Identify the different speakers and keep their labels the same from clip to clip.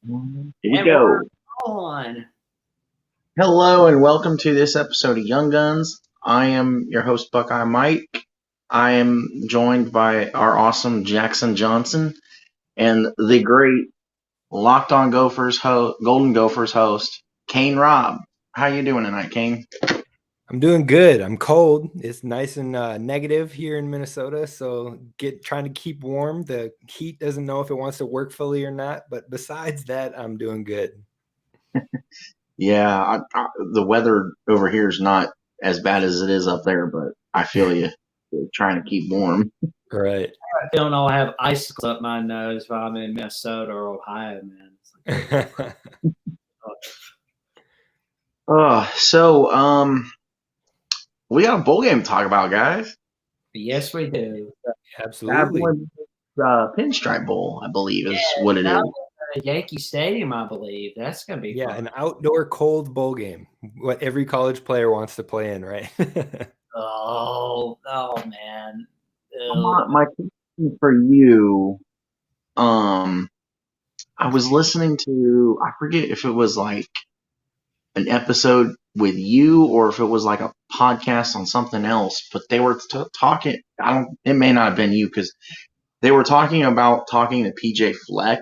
Speaker 1: Here we
Speaker 2: And we're
Speaker 1: go.
Speaker 2: on.
Speaker 1: Hello and welcome to this episode of Young Guns. I am your host, Buckeye Mike. I am joined by our awesome Jackson Johnson and the great Locked On Gophers Golden Gophers host, Kane Robb. How you doing tonight, Kane?
Speaker 3: I'm doing good. I'm cold. It's nice and negative here in Minnesota, so trying to keep warm. The heat doesn't know if it wants to work fully or not, but besides that, I'm doing good.
Speaker 1: Yeah, the weather over here is not as bad as it is up there, but I feel you. Trying to keep warm.
Speaker 3: Right.
Speaker 2: I don't know. I have icicles up my nose while I'm in Minnesota or Ohio, man.
Speaker 1: We got a bowl game to talk about, guys.
Speaker 2: Yes, we do.
Speaker 1: Bad
Speaker 3: Absolutely.
Speaker 1: boy, Pinstripe Bowl, I believe, is what it
Speaker 2: That
Speaker 1: is.
Speaker 2: was at Yankee Stadium, I believe. That's going to be
Speaker 3: Yeah,
Speaker 2: fun.
Speaker 3: an outdoor cold bowl game. What every college player wants to play in, right?
Speaker 2: Oh, man.
Speaker 1: My question for you, I was listening to, I forget if it was like an episode with you or if it was like a podcast on something else, but they were talking. It may not have been you because they were talking about talking to PJ Fleck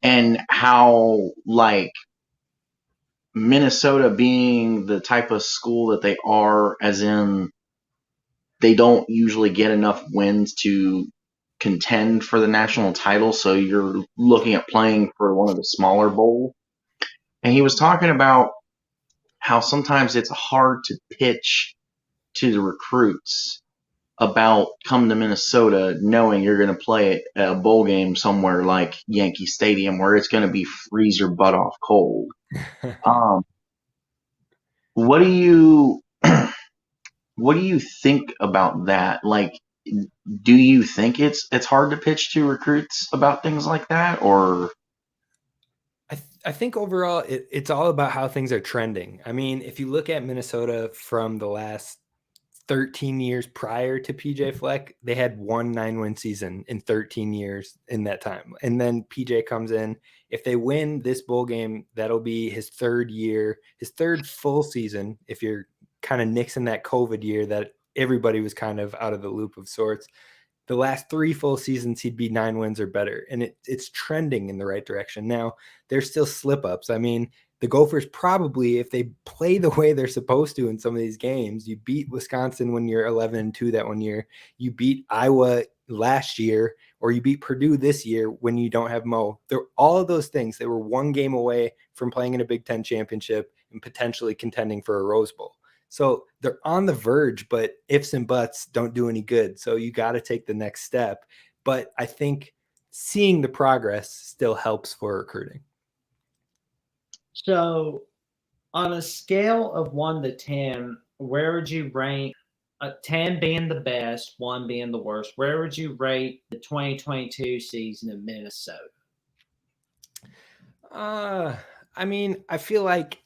Speaker 1: and how like Minnesota being the type of school that they are, as in they don't usually get enough wins to contend for the national title. So you're looking at playing for one of the smaller bowls. And he was talking about how sometimes it's hard to pitch to the recruits about come to Minnesota knowing you're going to play a bowl game somewhere like Yankee Stadium where it's going to be freeze your butt off cold. Um, what do you what do you think about that? Like, do you think it's hard to pitch to recruits about things like that, or
Speaker 3: I think overall it's all about how things are trending. I mean, if you look at Minnesota from the last 13 years prior to PJ Fleck, they had one 9-win season in 13 years in that time. And then PJ comes in. If they win this bowl game, that'll be his third year, his third full season. If you're kind of nixing that COVID year that everybody was kind of out of the loop of sorts, the last 3 full seasons he'd be 9 wins or better, and it's trending in the right direction. Now there's still slip ups. I mean, the Gophers probably, if they play the way they're supposed to in some of these games, you beat Wisconsin when you're 11-2 that one year, you beat Iowa last year, or you beat Purdue this year when you don't have Mo. They're all of those things. They were one game away from playing in a Big Ten championship and potentially contending for a Rose Bowl. So they're on the verge, but ifs and buts don't do any good. So you got to take the next step. But I think seeing the progress still helps for recruiting.
Speaker 2: So, on a scale of 1 to 10, where would you rank 10 being the best, 1 being the worst? Where would you rate the 2022 season in Minnesota?
Speaker 3: I mean, I feel like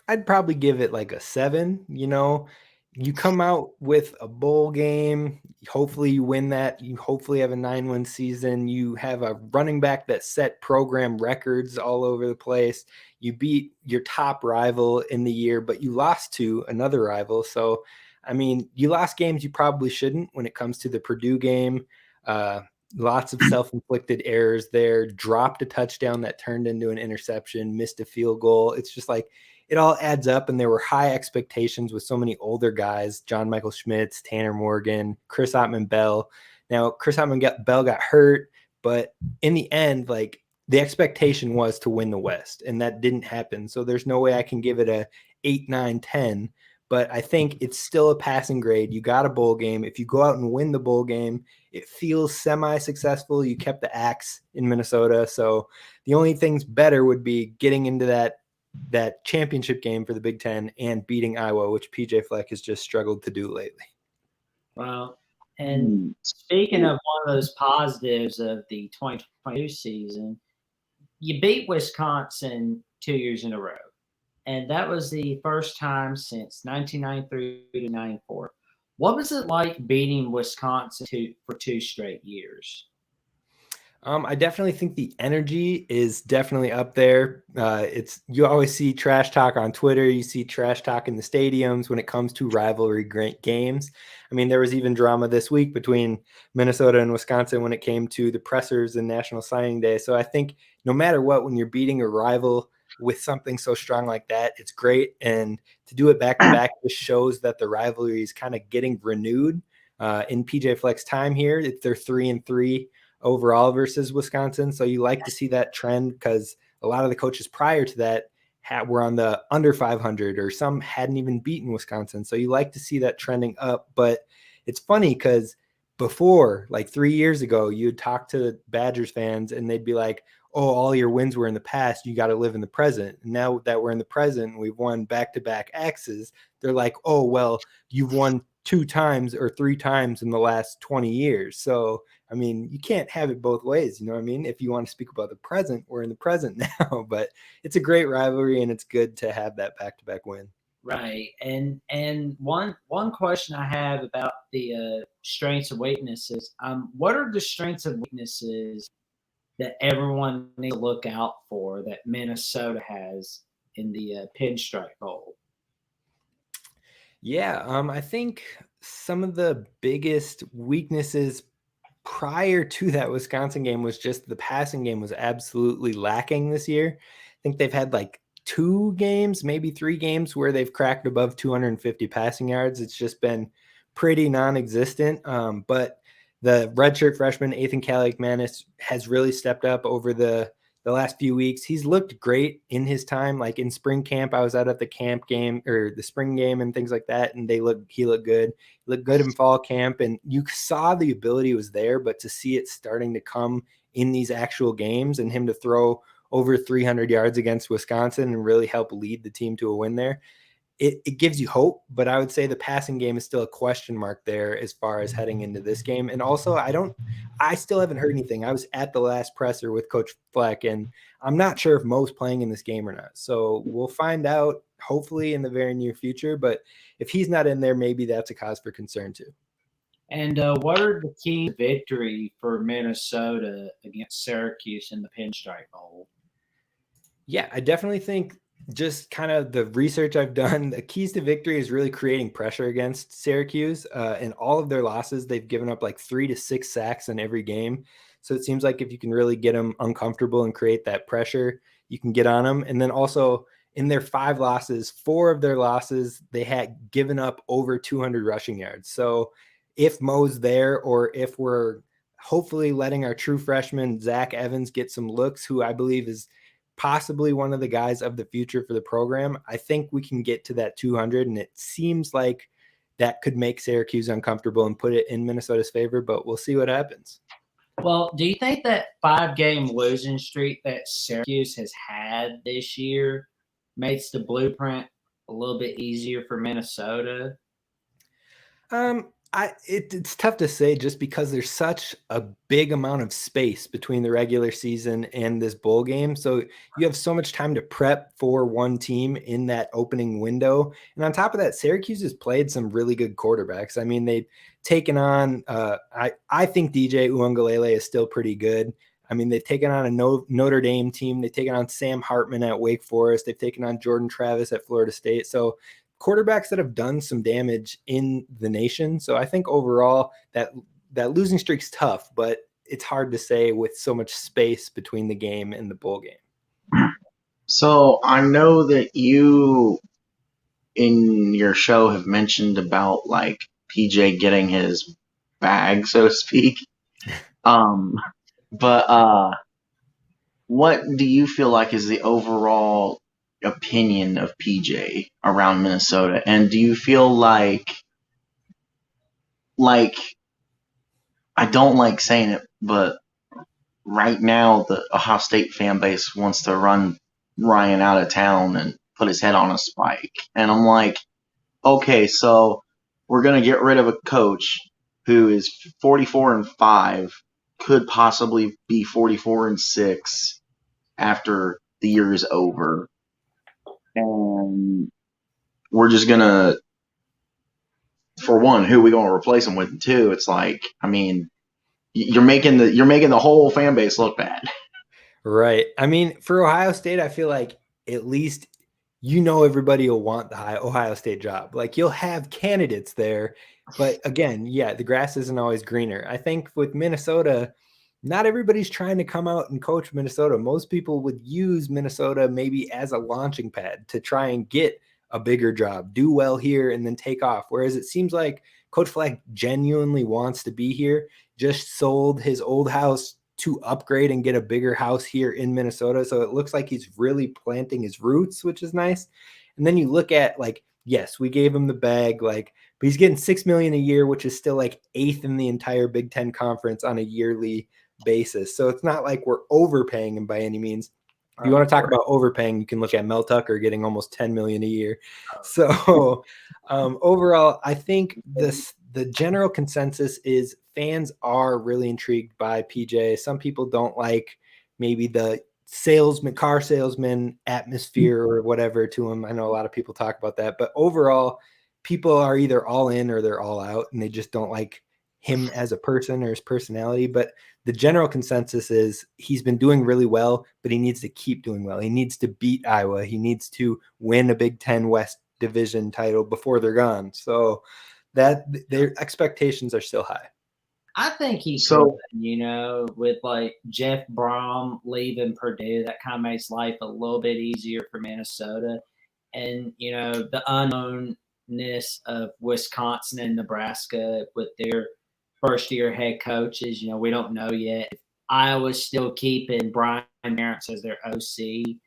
Speaker 3: I'd probably give it like a 7. You come out with a bowl game, hopefully you win that. You hopefully have a 9-win season. You have a running back that set program records all over the place. You beat your top rival in the year, but you lost to another rival. So, I mean, you lost games you probably shouldn't when it comes to the Purdue game. Lots of self-inflicted errors there, dropped a touchdown that turned into an interception, missed a field goal. It's just like it all adds up, and there were high expectations with so many older guys, John Michael Schmitz, Tanner Morgan, Chris Ottman-Bell. Now, Chris Ottman-Bell got hurt, but in the end, like the expectation was to win the West, and that didn't happen. So there's no way I can give it a 8, 9, 10. But I think it's still a passing grade. You got a bowl game. If you go out and win the bowl game, it feels semi-successful. You kept the axe in Minnesota. So the only things better would be getting into that championship game for the Big Ten and beating Iowa, which PJ Fleck has just struggled to do lately.
Speaker 2: Well, and speaking of one of those positives of the 2022 season, you beat Wisconsin 2 years in a row. And that was the first time since 1993 to 94. What was it like beating Wisconsin for 2 straight years?
Speaker 3: I definitely think the energy is definitely up there. You always see trash talk on Twitter. You see trash talk in the stadiums when it comes to rivalry great games. I mean, there was even drama this week between Minnesota and Wisconsin when it came to the pressers and National Signing Day. So I think no matter what, when you're beating a rival with something so strong like that, it's great. And to do it back to back just shows that the rivalry is kind of getting renewed. In PJ Fleck's time here, they're 3-3 overall versus Wisconsin. So you like to see that trend because a lot of the coaches prior to that were on the under 500 or some hadn't even beaten Wisconsin. So you like to see that trending up. But it's funny because before, like 3 years ago, you'd talk to Badgers fans and they'd be like, oh, all your wins were in the past. You got to live in the present. And now that we're in the present, we've won back-to-back X's. They're like, oh, well, you've won 2 times or 3 times in the last 20 years. So I mean, you can't have it both ways. You know what I mean? If you want to speak about the present, we're in the present now, but it's a great rivalry and it's good to have that back-to-back win.
Speaker 2: Right. And one question I have about the strengths and weaknesses, what are the strengths and weaknesses that everyone needs to look out for that Minnesota has in the Pinstripe Bowl?
Speaker 3: Yeah, I think some of the biggest weaknesses prior to that Wisconsin game was just the passing game was absolutely lacking this year. I think they've had like 2 games, maybe 3 games where they've cracked above 250 passing yards. It's just been pretty non-existent. But the redshirt freshman Ethan Kaliak-Manis has really stepped up over the last few weeks. He's looked great in his time, like in spring camp. I was out at the camp game or the spring game and things like that, and he looked good. He looked good in fall camp, and you saw the ability was there, but to see it starting to come in these actual games and him to throw over 300 yards against Wisconsin and really help lead the team to a win there, it gives you hope, but I would say the passing game is still a question mark there as far as heading into this game. And also, I still haven't heard anything. I was at the last presser with Coach Fleck, and I'm not sure if Mo's playing in this game or not. So we'll find out hopefully in the very near future. But if he's not in there, maybe that's a cause for concern too.
Speaker 2: And what are the keys to victory for Minnesota against Syracuse in the Pinstripe Bowl?
Speaker 3: Yeah, I definitely think just kind of the research I've done, the keys to victory is really creating pressure against Syracuse. In all of their losses, they've given up like 3 to 6 sacks in every game. So it seems like if you can really get them uncomfortable and create that pressure, you can get on them. And then also in their 5 losses, 4 of their losses, they had given up over 200 rushing yards. So if Mo's there, or if we're hopefully letting our true freshman Zach Evans get some looks, who I believe is possibly one of the guys of the future for the program, I think we can get to that 200. And it seems like that could make Syracuse uncomfortable and put it in Minnesota's favor, but we'll see what happens.
Speaker 2: Well, do you think that 5-game losing streak that Syracuse has had this year makes the blueprint a little bit easier for Minnesota?
Speaker 3: It's tough to say just because there's such a big amount of space between the regular season and this bowl game. So you have so much time to prep for one team in that opening window. And on top of that, Syracuse has played some really good quarterbacks. I mean, they've taken on, I think DJ Uiagalelei is still pretty good. I mean, they've taken on a Notre Dame team. They've taken on Sam Hartman at Wake Forest. They've taken on Jordan Travis at Florida State. So quarterbacks that have done some damage in the nation. So I think overall that losing streak's tough, but it's hard to say with so much space between the game and the bowl game.
Speaker 1: So I know that you in your show have mentioned about like PJ getting his bag, so to speak. But what do you feel like is the overall opinion of PJ around Minnesota? And do you feel like I don't like saying it, but right now the Ohio State fan base wants to run Ryan out of town and put his head on a spike. And I'm like, okay, so we're going to get rid of a coach who is 44-5, could possibly be 44-6 after the year is over. And we're just going to, for one, who are we going to replace him with? And two, it's like, I mean, you're making the whole fan base look bad.
Speaker 3: Right. I mean, for Ohio State, I feel like at least everybody will want the Ohio State job. Like you'll have candidates there, but again, yeah, the grass isn't always greener. I think with Minnesota, not everybody's trying to come out and coach Minnesota. Most people would use Minnesota maybe as a launching pad to try and get a bigger job, do well here, and then take off. Whereas it seems like Coach Fleck genuinely wants to be here, just sold his old house to upgrade and get a bigger house here in Minnesota. So it looks like he's really planting his roots, which is nice. And then you look at like, yes, we gave him the bag, like, but he's getting $6 million a year, which is still like 8th in the entire Big Ten conference on a yearly basis. So it's not like we're overpaying him by any means. If you want to talk about overpaying, you can look at Mel Tucker getting almost $10 million a year. So overall, I think the general consensus is fans are really intrigued by PJ. Some people don't like maybe the car salesman atmosphere or whatever to him. I know a lot of people talk about that, but overall, people are either all in or they're all out, and they just don't like him as a person or his personality. But the general consensus is he's been doing really well, but he needs to keep doing well. He needs to beat Iowa. He needs to win a Big Ten West division title before they're gone. So that their expectations are still high.
Speaker 2: I think he could, with like Jeff Brom leaving Purdue, that kind of makes life a little bit easier for Minnesota. And, the unknownness of Wisconsin and Nebraska with their first-year head coaches, we don't know yet. If Iowa's still keeping Brian Marantz as their OC,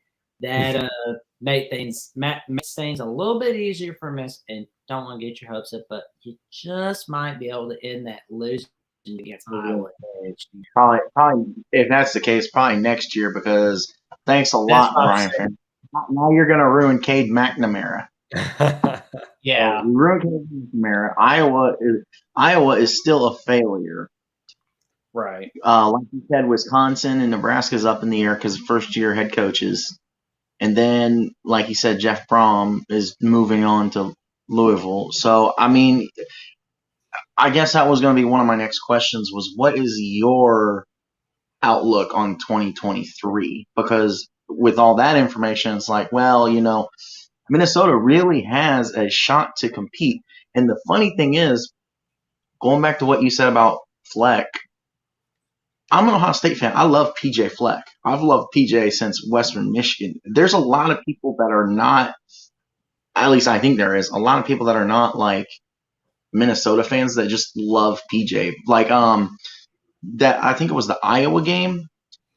Speaker 2: that makes things a little bit easier for Miss. And don't want to get your hopes up, but you just might be able to end that losing against Iowa next year.
Speaker 1: Probably, if that's the case, probably next year, because thanks a lot, Brian. Now you're going to ruin Cade McNamara.
Speaker 2: Yeah.
Speaker 1: You ruined Cade McNamara. Iowa is still a failure.
Speaker 2: Right.
Speaker 1: Like you said, Wisconsin and Nebraska's up in the air because first-year head coaches. And then, like you said, Jeff Brom is moving on to Louisville. So, I mean, I guess that was going to be one of my next questions was what is your outlook on 2023? Because with all that information, it's like, well, Minnesota really has a shot to compete. And the funny thing is, going back to what you said about Fleck, I'm an Ohio State fan. I love PJ Fleck. I've loved PJ since Western Michigan. There's a lot of people that are not, at least I think there is, a lot of people that are not like Minnesota fans that just love PJ. Like that I think it was the Iowa game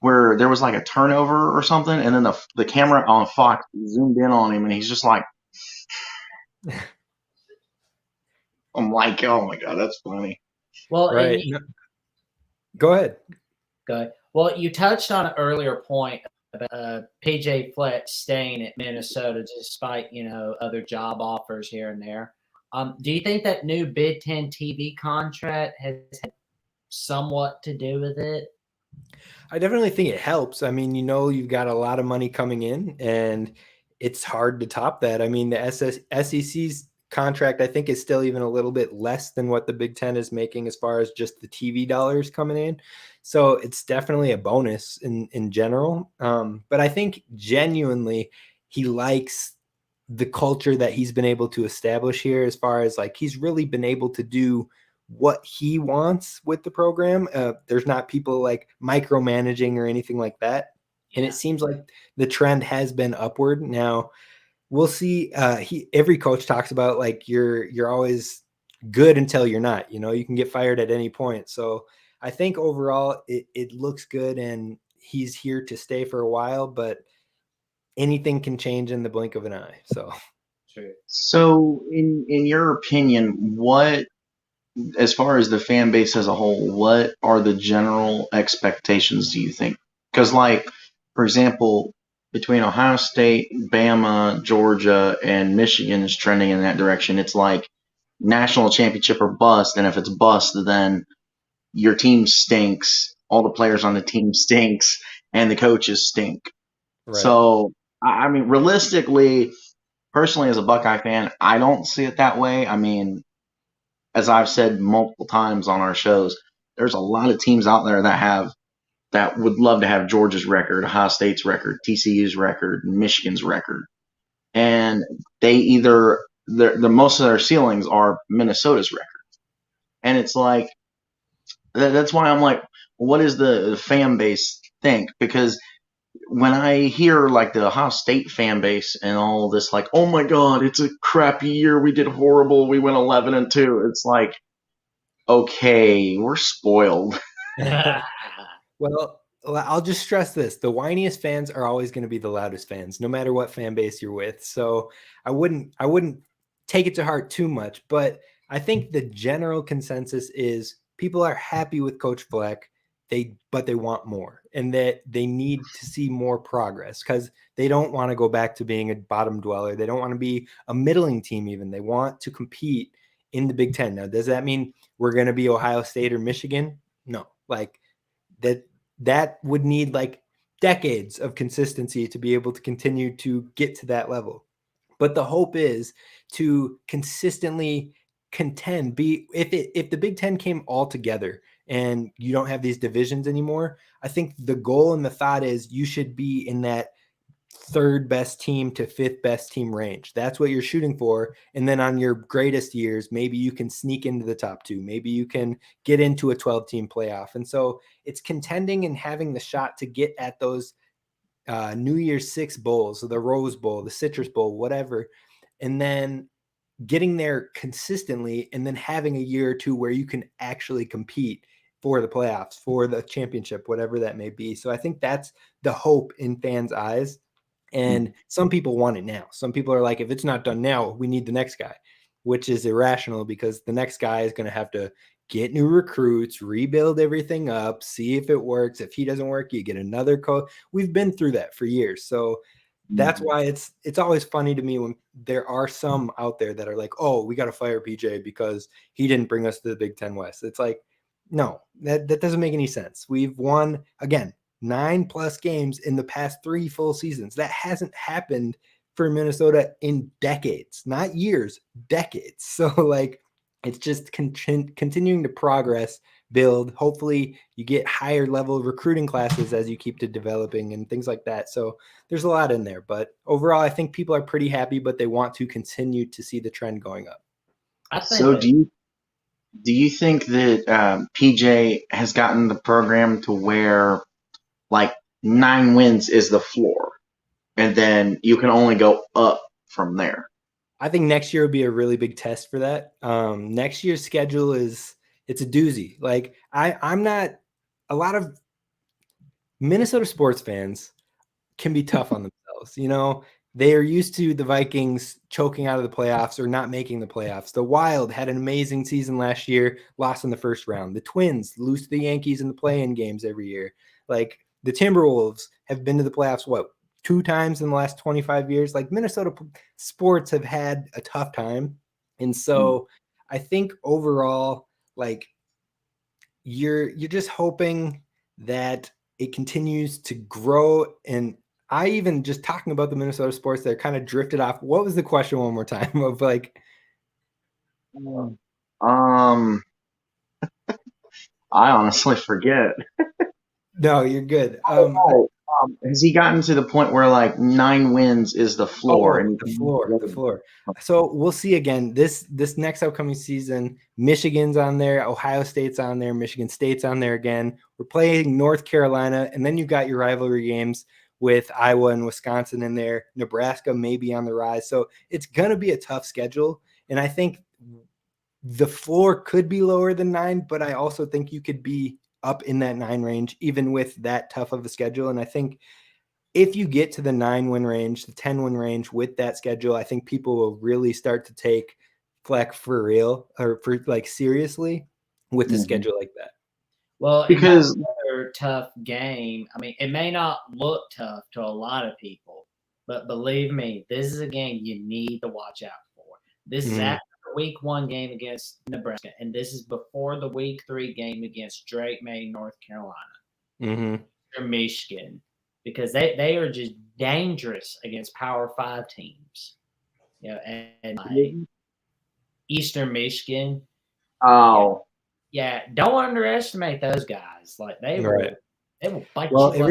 Speaker 1: where there was like a turnover or something, and then the camera on Fox zoomed in on him, and he's just like, I'm like, oh my god, that's funny.
Speaker 2: Well,
Speaker 3: right. Go ahead.
Speaker 2: Well, you touched on an earlier point about PJ Fleck staying at Minnesota despite other job offers here and there. Do you think that new Big Ten TV contract has had somewhat to do with it?
Speaker 3: I definitely think it helps. I mean, you've got a lot of money coming in, and it's hard to top that. I mean, the SEC's contract, I think, is still even a little bit less than what the Big Ten is making as far as just the TV dollars coming in. So it's definitely a bonus in general. But I think genuinely he likes the culture that he's been able to establish here as far as like he's really been able to do what he wants with the program. There's not people like micromanaging or anything like that. And it seems like the trend has been upward. Now we'll see. Every coach talks about like you're always good until you're not, you can get fired at any point. So I think overall it looks good and he's here to stay for a while, but anything can change in the blink of an eye.
Speaker 1: So in your opinion, what, as far as the fan base as a whole, what are the general expectations, do you think? Because, like, for example, between Ohio State, Bama, Georgia, and Michigan is trending in that direction. It's like national championship or bust, and if it's bust, then your team stinks, all the players on the team stinks, and the coaches stink. Right. So, I mean, realistically, personally, as a Buckeye fan, I don't see it that way. I mean, as I've said multiple times on our shows, there's a lot of teams out there that would love to have Georgia's record, Ohio State's record, TCU's record, Michigan's record, and they either the most of their ceilings are Minnesota's record, and it's like that's why I'm like, what does the fan base think? Because when I hear like the Ohio State fan base and all this, like, oh my God, it's a crappy year, we did horrible, we went 11-2. It's like, okay, we're spoiled.
Speaker 3: Well, I'll just stress this. The whiniest fans are always going to be the loudest fans, no matter what fan base you're with. So I wouldn't take it to heart too much, but I think the general consensus is people are happy with Coach Fleck, but they want more, and that they need to see more progress because they don't want to go back to being a bottom dweller. They don't want to be a middling team even. They want to compete in the Big Ten. Now, does that mean we're going to be Ohio State or Michigan? No, like that would need like decades of consistency to be able to continue to get to that level. But the hope is to consistently contend. If the Big Ten came all together and you don't have these divisions anymore, I think the goal and the thought is you should be in that third best team to fifth best team range. That's what you're shooting for. And then on your greatest years, maybe you can sneak into the top two. Maybe you can get into a 12-team playoff. And so it's contending and having the shot to get at those New Year's Six bowls, the Rose Bowl, the Citrus Bowl, whatever. And then getting there consistently and then having a year or two where you can actually compete for the playoffs, for the championship, whatever that may be. So I think that's the hope in fans' eyes. And some people want it now. Some people are like, if it's not done now, we need the next guy, which is irrational because the next guy is going to have to get new recruits, rebuild everything up, see if it works. If he doesn't work, you get another coach. We've been through that for years. So that's why it's always funny to me when there are some out there that are like, oh, we got to fire PJ because he didn't bring us to the Big Ten West. It's like, no, that doesn't make any sense. We've won, again, 9+ games in the past 3 full seasons. That hasn't happened for Minnesota in decades, not years, decades. So like, it's just continuing to progress, build. Hopefully you get higher level recruiting classes as you keep to developing and things like that. So there's a lot in there, but overall, I think people are pretty happy, but they want to continue to see the trend going up.
Speaker 1: So do you think that PJ has gotten the program to where like 9 wins is the floor, and then you can only go up from there?
Speaker 3: I think next year will be a really big test for that. Next year's schedule it's a doozy. Like I'm not, a lot of Minnesota sports fans can be tough on themselves. You know, they are used to the Vikings choking out of the playoffs or not making the playoffs. The Wild had an amazing season last year, lost in the first round. The Twins lose to the Yankees in the play-in games every year. Like the Timberwolves have been to the playoffs, 2 times in the last 25 years. Like Minnesota sports have had a tough time. And so I think overall, like you're just hoping that it continues to grow. And I even just talking about the Minnesota sports that kind of drifted off. What was the question one more time of like?
Speaker 1: I honestly forget.
Speaker 3: No, you're good.
Speaker 1: Has he gotten to the point where like 9 wins is the floor?
Speaker 3: And the floor. So we'll see again this next upcoming season. Michigan's on there, Ohio State's on there, Michigan State's on there again. We're playing North Carolina, and then you've got your rivalry games with Iowa and Wisconsin in there. Nebraska may be on the rise, so it's gonna be a tough schedule. And I think the floor could be lower than 9, but I also think you could be up in that 9 range, even with that tough of a schedule. And I think if you get to the 9-win range, the 10-win range with that schedule, I think people will really start to take Fleck for real or for like seriously with the schedule like that.
Speaker 2: Well,
Speaker 1: because
Speaker 2: another tough game. I mean, it may not look tough to a lot of people, but believe me, this is a game you need to watch out for. This is after the week 1 game against Nebraska, and this is before the week 3 game against Drake May, North Carolina, or Michigan, because they are just dangerous against Power 5 teams. You know, and like Eastern Michigan.
Speaker 1: Oh,
Speaker 2: Yeah, don't underestimate those guys. Like they
Speaker 3: Right.
Speaker 2: will bite
Speaker 3: Well,
Speaker 2: you up.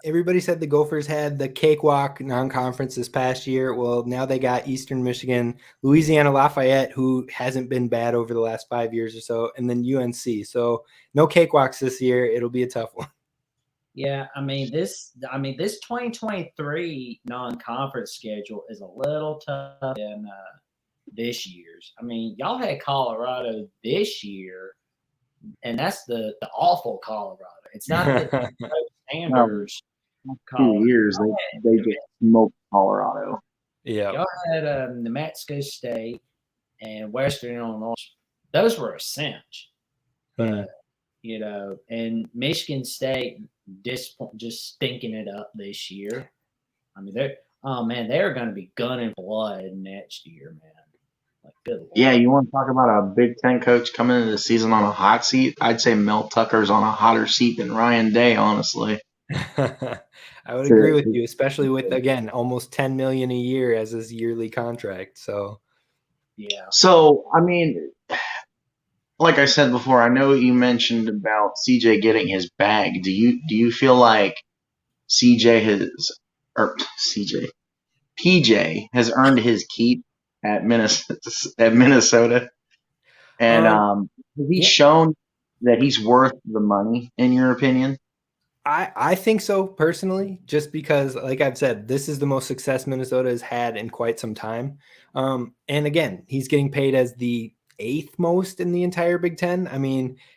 Speaker 3: everybody said the Gophers had the cakewalk non-conference this past year. Well, now they got Eastern Michigan, Louisiana Lafayette, who hasn't been bad over the last 5 years or so, and then UNC. So no cakewalks this year. It'll be a tough one.
Speaker 2: Yeah, this 2023 non-conference schedule is a little tough than this year's. Y'all had Colorado this year, and that's the awful Colorado. It's not the
Speaker 1: Um,
Speaker 2: Sanders
Speaker 1: last
Speaker 2: Colorado.
Speaker 1: 2 years they just smoked Colorado.
Speaker 3: Yeah.
Speaker 2: Y'all had New Mexico State and Western Illinois. Those were a cinch, but and Michigan State just stinking it up this year. They're going to be gunning blood next year, man. Like, good Lord.
Speaker 1: Yeah, you want to talk about a Big Ten coach coming into the season on a hot seat? I'd say Mel Tucker's on a hotter seat than Ryan Day, honestly.
Speaker 3: I would agree with you, especially with, again, almost $10 million a year as his yearly contract. So,
Speaker 2: yeah.
Speaker 1: So, like I said before, I know you mentioned about CJ getting his bag. Do you feel like PJ has earned his keep at Minnesota? And has he shown that he's worth the money, in your opinion?
Speaker 3: I think so personally, just because, like I've said, this is the most success Minnesota has had in quite some time. And again, he's getting paid as the 8th most in the entire Big Ten.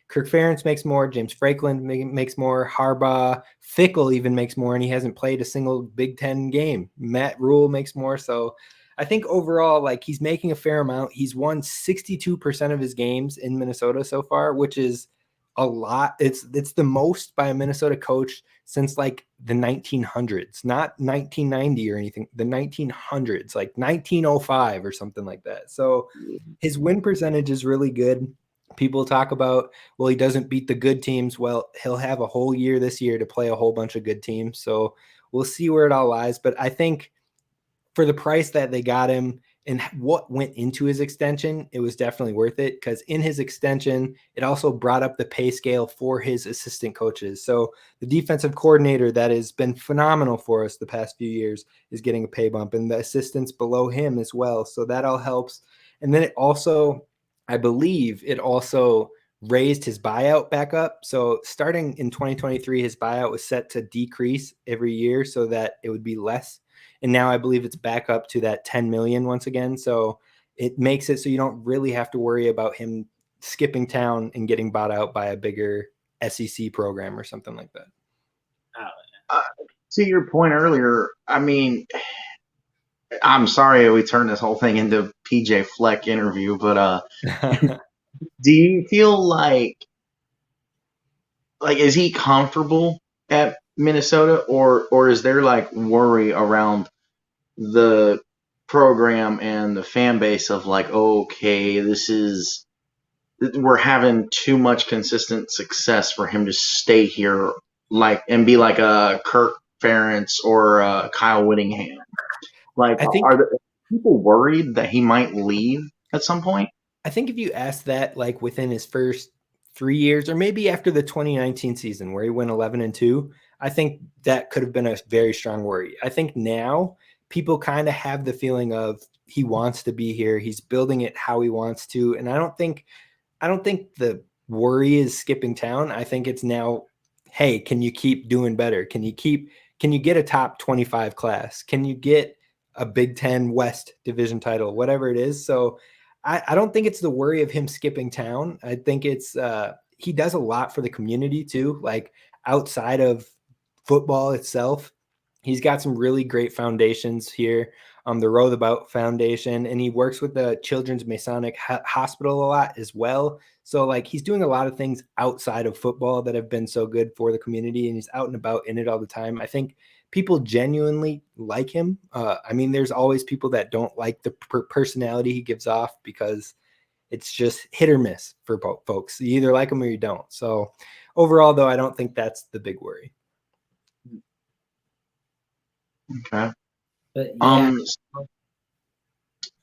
Speaker 3: Kirk Ferentz makes more, James Franklin makes more, Harbaugh, Fickle even makes more, and he hasn't played a single Big Ten game. Matt Rule makes more. So I think overall, like, he's making a fair amount. He's won 62% of his games in Minnesota so far, which is a lot. It's the most by a Minnesota coach since like the 1900s, not 1990 or anything, the 1900s, like 1905 or something like that. So his win percentage is really good. People talk about, well, he doesn't beat the good teams. Well, he'll have a whole year this year to play a whole bunch of good teams. So we'll see where it all lies. But I think for the price that they got him and what went into his extension, it was definitely worth it, because in his extension, it also brought up the pay scale for his assistant coaches. So the defensive coordinator that has been phenomenal for us the past few years is getting a pay bump, and the assistants below him as well. So that all helps. And then it also, I believe it also raised his buyout back up. So starting in 2023, his buyout was set to decrease every year so that it would be less. And now I believe it's back up to that 10 million once again. So it makes it so you don't really have to worry about him skipping town and getting bought out by a bigger SEC program or something like that.
Speaker 1: To your point earlier, I'm sorry we turned this whole thing into PJ Fleck interview, but do you feel like is he comfortable at Minnesota, or is there like worry around the program and the fan base of like, okay, we're having too much consistent success for him to stay here, like, and be like a Kirk Ferentz or a Kyle Whittingham? Like,
Speaker 3: I think,
Speaker 1: are there people worried that he might leave at some point?
Speaker 3: I think if you ask that, like, within his first 3 years, or maybe after the 2019 season where he went 11-2, I think that could have been a very strong worry. I think now people kind of have the feeling of he wants to be here. He's building it how he wants to. And I don't think the worry is skipping town. I think it's now, hey, can you keep doing better? Can you get a top 25 class? Can you get a Big Ten West division title, whatever it is? So I don't think it's the worry of him skipping town. I think it's he does a lot for the community too. Like, outside of football itself, he's got some really great foundations here. The Row the Boat Foundation, and he works with the Children's Masonic Hospital a lot as well. So, like, he's doing a lot of things outside of football that have been so good for the community, and he's out and about in it all the time. I think people genuinely like him. There's always people that don't like the personality he gives off, because it's just hit or miss for folks. You either like him or you don't. So overall, though, I don't think that's the big worry.
Speaker 1: Okay.
Speaker 2: But yeah.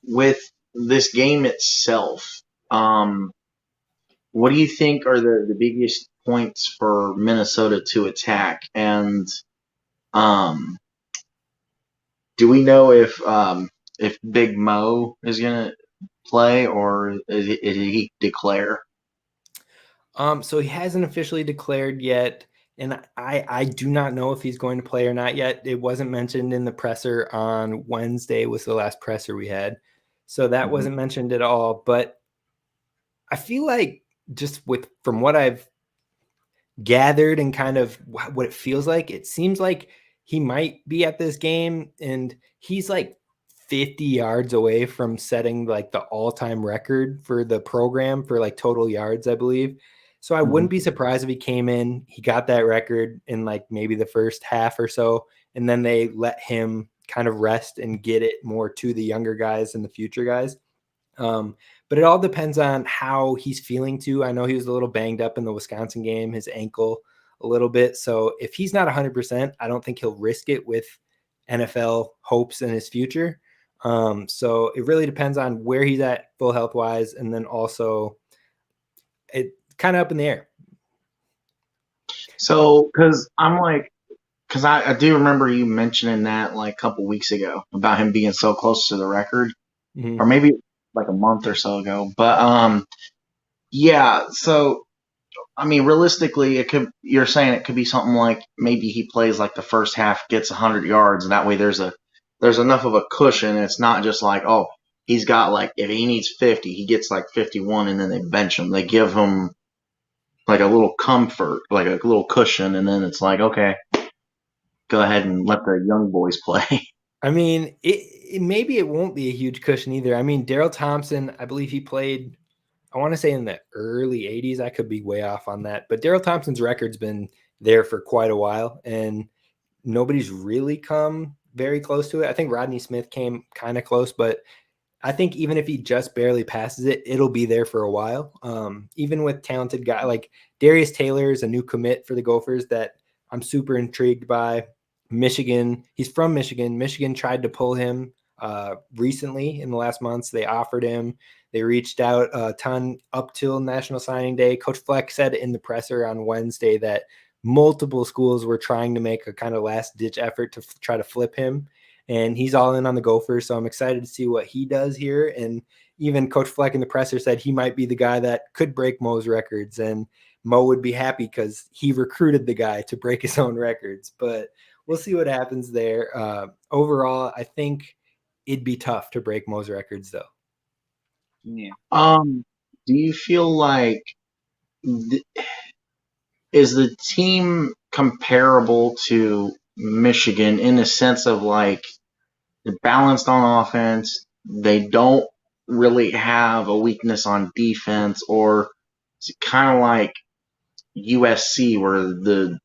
Speaker 1: With this game itself, what do you think are the biggest points for Minnesota to attack? And um, do we know if Big Mo is gonna play or is he declare?
Speaker 3: So he hasn't officially declared yet, and I do not know if he's going to play or not yet. It wasn't mentioned in the presser on Wednesday, was the last presser we had, so that
Speaker 1: Mhm.
Speaker 3: wasn't mentioned at all. But I feel like just from what I've gathered and kind of what it feels like, it seems like he might be at this game, and he's like 50 yards away from setting like the all-time record for the program for like total yards, I believe. So I
Speaker 1: Mhm.
Speaker 3: wouldn't be surprised if he came in, he got that record in like maybe the first half or so, and then they let him kind of rest and get it more to the younger guys and the future guys. Um, but it all depends on how he's feeling too. I know he was a little banged up in the Wisconsin game, his ankle a little bit. So if he's not 100%, I don't think he'll risk it with NFL hopes in his future. So it really depends on where he's at full health wise. And then also it kind of up in the air.
Speaker 1: So, because I do remember you mentioning that like a couple weeks ago about him being so close to the record, or
Speaker 3: Mm-hmm.
Speaker 1: maybe like a month or so ago. But yeah. So I mean, realistically, it could. You're saying it could be something like maybe he plays like the first half, gets 100 yards, and that way there's enough of a cushion. It's not just like, oh, he's got like if he needs 50, he gets like 51, and then they bench him. They give him like a little comfort, like a little cushion, and then it's like, okay, go ahead and let the young boys play.
Speaker 3: I mean, maybe it won't be a huge cushion either. I mean, Daryl Thompson, I believe he played, I want to say in the early 80s. I could be way off on that. But Daryl Thompson's record's been there for quite a while, and nobody's really come very close to it. I think Rodney Smith came kind of close, but I think even if he just barely passes it, it'll be there for a while. Even with talented guy like Darius Taylor is a new commit for the Gophers that I'm super intrigued by. Michigan, he's from Michigan. Michigan tried to pull him recently in the last months. They offered him. They reached out a ton up till National Signing Day. Coach Fleck said in the presser on Wednesday that multiple schools were trying to make a kind of last ditch effort to try to flip him, and he's all in on the Gophers. So I'm excited to see what he does here. And even Coach Fleck in the presser said he might be the guy that could break Mo's records, and Mo would be happy because he recruited the guy to break his own records. But we'll see what happens there. Overall, I think it'd be tough to break Mo's records, though.
Speaker 2: Yeah.
Speaker 1: Do you feel like th- is the team comparable to Michigan in the sense of like they're balanced on offense, they don't really have a weakness on defense, or is it kind of like USC where the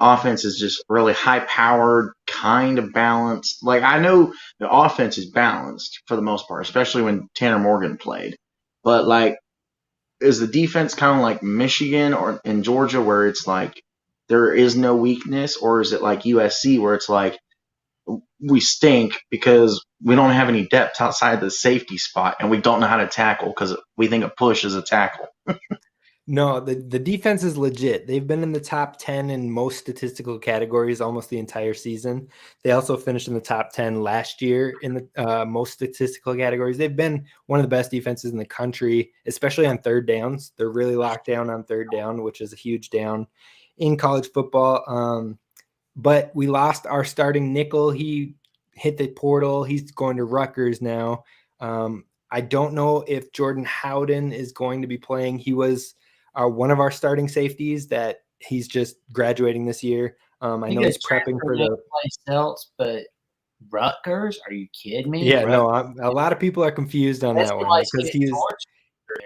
Speaker 1: offense is just really high powered, kind of balanced? Like I know the offense is balanced for the most part, especially when Tanner Morgan played, but like is the defense kind of like Michigan or in Georgia where it's like there is no weakness, or is it like USC where it's like we stink because we don't have any depth outside the safety spot and we don't know how to tackle because we think a push is a tackle?
Speaker 3: No, the defense is legit. They've been in the top 10 in most statistical categories almost the entire season. They also finished in the top 10 last year in the most statistical categories. They've been one of the best defenses in the country, especially on third downs. They're really locked down on third down, which is a huge down in college football. But we lost our starting nickel. He hit the portal. He's going to Rutgers now. I don't know if Jordan Howden is going to be playing. He was one of our starting safeties that he's just graduating this year. I know he's prepping for the
Speaker 2: place else, but Rutgers? Are you kidding me?
Speaker 3: yeah. No, a lot of people are confused on
Speaker 2: That's
Speaker 3: that one
Speaker 2: like
Speaker 3: because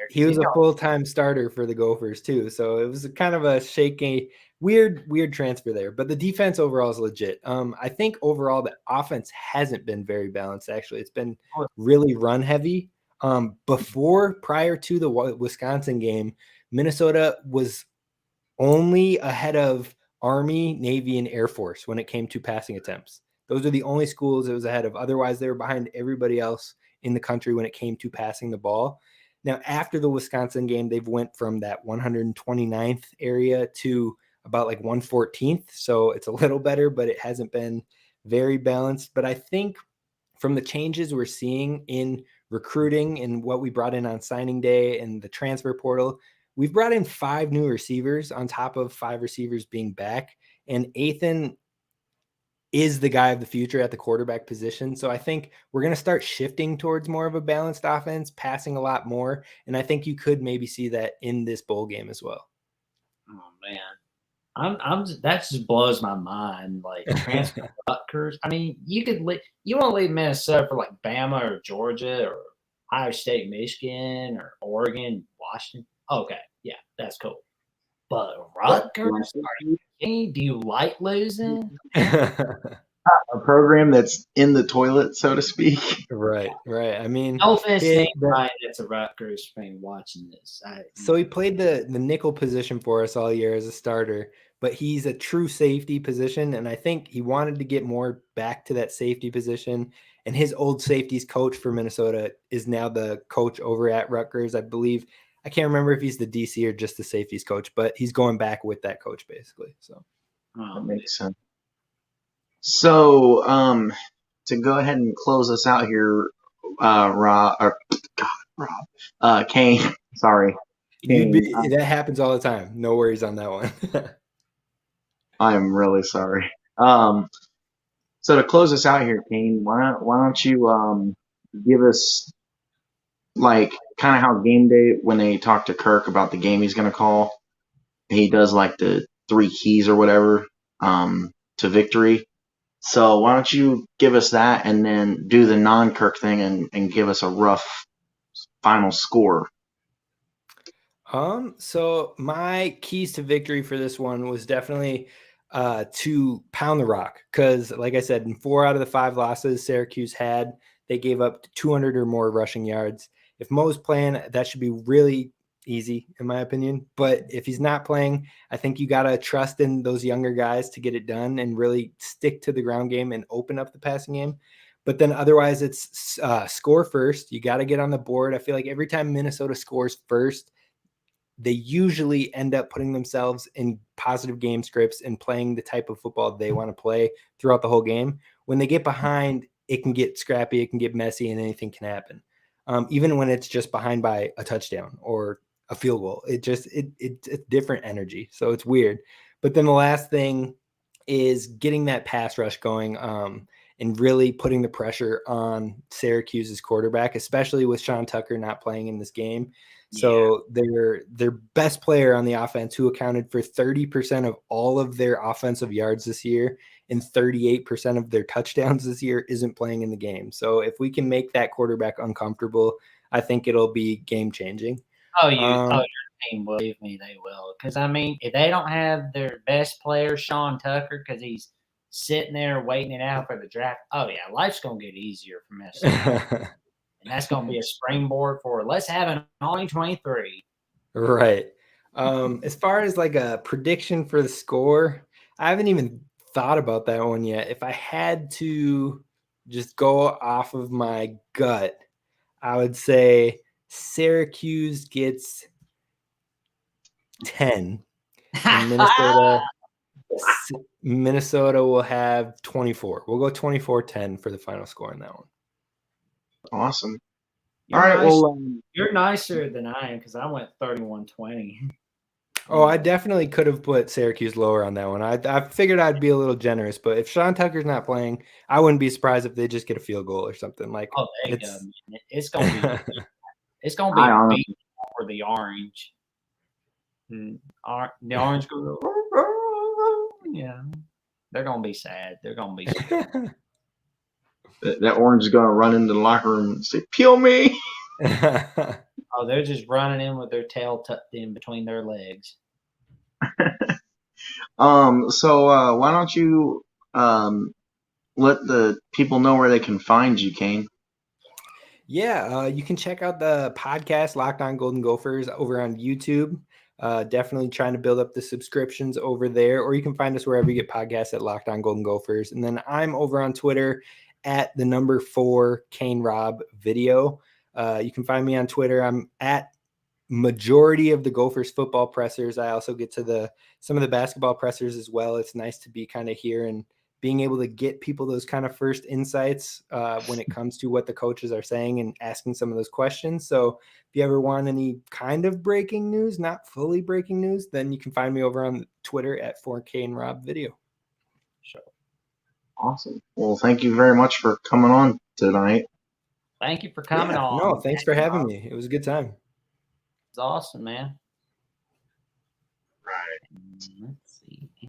Speaker 3: he was a full-time starter for the Gophers too. So it was kind of a shaky, weird transfer there. But the defense overall is legit. I think overall the offense hasn't been very balanced. Actually, it's been really run heavy. Prior to the Wisconsin game, Minnesota was only ahead of Army, Navy, and Air Force when it came to passing attempts. Those are the only schools it was ahead of. Otherwise, they were behind everybody else in the country when it came to passing the ball. Now, after the Wisconsin game, they've went from that 129th area to about like 114th. So it's a little better, but it hasn't been very balanced. But I think from the changes we're seeing in recruiting and what we brought in on signing day and the transfer portal, we've brought in 5 new receivers on top of 5 receivers being back. And Ethan is the guy of the future at the quarterback position. So I think we're going to start shifting towards more of a balanced offense, passing a lot more. And I think you could maybe see that in this bowl game as well.
Speaker 2: Oh man. That just blows my mind. Like transfer Rutgers. I mean, you want to leave Minnesota for like Bama or Georgia or Ohio State, Michigan or Oregon, Washington. Okay, yeah, that's cool. But Rutgers, do you like losing?
Speaker 1: A program that's in the toilet, so to speak.
Speaker 3: Right. I mean,
Speaker 2: no offense to anybody that's a Rutgers fan watching this.
Speaker 3: So he played the nickel position for us all year as a starter, but he's a true safety position, and I think he wanted to get more back to that safety position. And his old safeties coach for Minnesota is now the coach over at Rutgers, I believe. I can't remember if he's the DC or just the safeties coach, but he's going back with that coach basically. So
Speaker 1: that makes sense. So, to go ahead and close us out here, Kane, sorry.
Speaker 3: That happens all the time. No worries on that one.
Speaker 1: I am really sorry. So to close us out here, Kane, why don't you give us like kind of how game day when they talk to Kirk about the game he's going to call, he does like the 3 keys or whatever to victory. So why don't you give us that and then do the non-Kirk thing and give us a rough final score.
Speaker 3: So my keys to victory for this one was definitely to pound the rock, because like I said, in 4 out of the 5 losses Syracuse had, they gave up 200 or more rushing yards. If Mo's playing, that should be really easy in my opinion. But if he's not playing, I think you got to trust in those younger guys to get it done and really stick to the ground game and open up the passing game. But then otherwise it's score first. You got to get on the board. I feel like every time Minnesota scores first, they usually end up putting themselves in positive game scripts and playing the type of football they want to play throughout the whole game. When they get behind, it can get scrappy, it can get messy, and anything can happen. Even when it's just behind by a touchdown or a field goal, it's different energy. So it's weird. But then the last thing is getting that pass rush going and really putting the pressure on Syracuse's quarterback, especially with Sean Tucker not playing in this game. So their best player on the offense, who accounted for 30% of all of their offensive yards this year and 38% of their touchdowns this year, isn't playing in the game. So if we can make that quarterback uncomfortable, I think it'll be game changing.
Speaker 2: Your team, believe me, they will. Because I mean, if they don't have their best player, Sean Tucker, because he's sitting there waiting it out for the draft, oh yeah, life's gonna get easier for Minnesota. And that's going to be a springboard for let's have an only 23.
Speaker 3: Right. As far as like a prediction for the score, I haven't even thought about that one yet. If I had to just go off of my gut, I would say Syracuse gets 10. And Minnesota will have 24. We'll go 24-10 for the final score in that one.
Speaker 1: Awesome.
Speaker 2: All right. You're nicer than I am because I went 31-20.
Speaker 3: Oh, I definitely could have put Syracuse lower on that one. I figured I'd be a little generous, but if Sean Tucker's not playing, I wouldn't be surprised if they just get a field goal or something. Like,
Speaker 2: oh, there you go. It's gonna be it's gonna be a beat for the orange. The orange goes, yeah. They're gonna be sad. They're gonna be sad.
Speaker 1: That orange is going to run into the locker room and say, "Peel me."
Speaker 2: Oh, they're just running in with their tail tucked in between their legs.
Speaker 1: So why don't you let the people know where they can find you, Kane?
Speaker 3: Yeah, you can check out the podcast Locked On Golden Gophers over on YouTube. Definitely trying to build up the subscriptions over there, or you can find us wherever you get podcasts at Locked On Golden Gophers. And then I'm over on Twitter at the number 4 Kane Rob video. You can find me on Twitter. I'm at majority of the Gophers football pressers. I also get to some of the basketball pressers as well. It's nice to be kind of here and being able to get people those kind of first insights when it comes to what the coaches are saying and asking some of those questions. So if you ever want any kind of breaking news, not fully breaking news, then you can find me over on Twitter at 4K and Rob Video.
Speaker 1: Awesome. Well, thank you very much for coming on tonight.
Speaker 2: Thank you for coming on.
Speaker 3: No, thanks for having me. It was a good time.
Speaker 2: It's awesome, man.
Speaker 1: Right.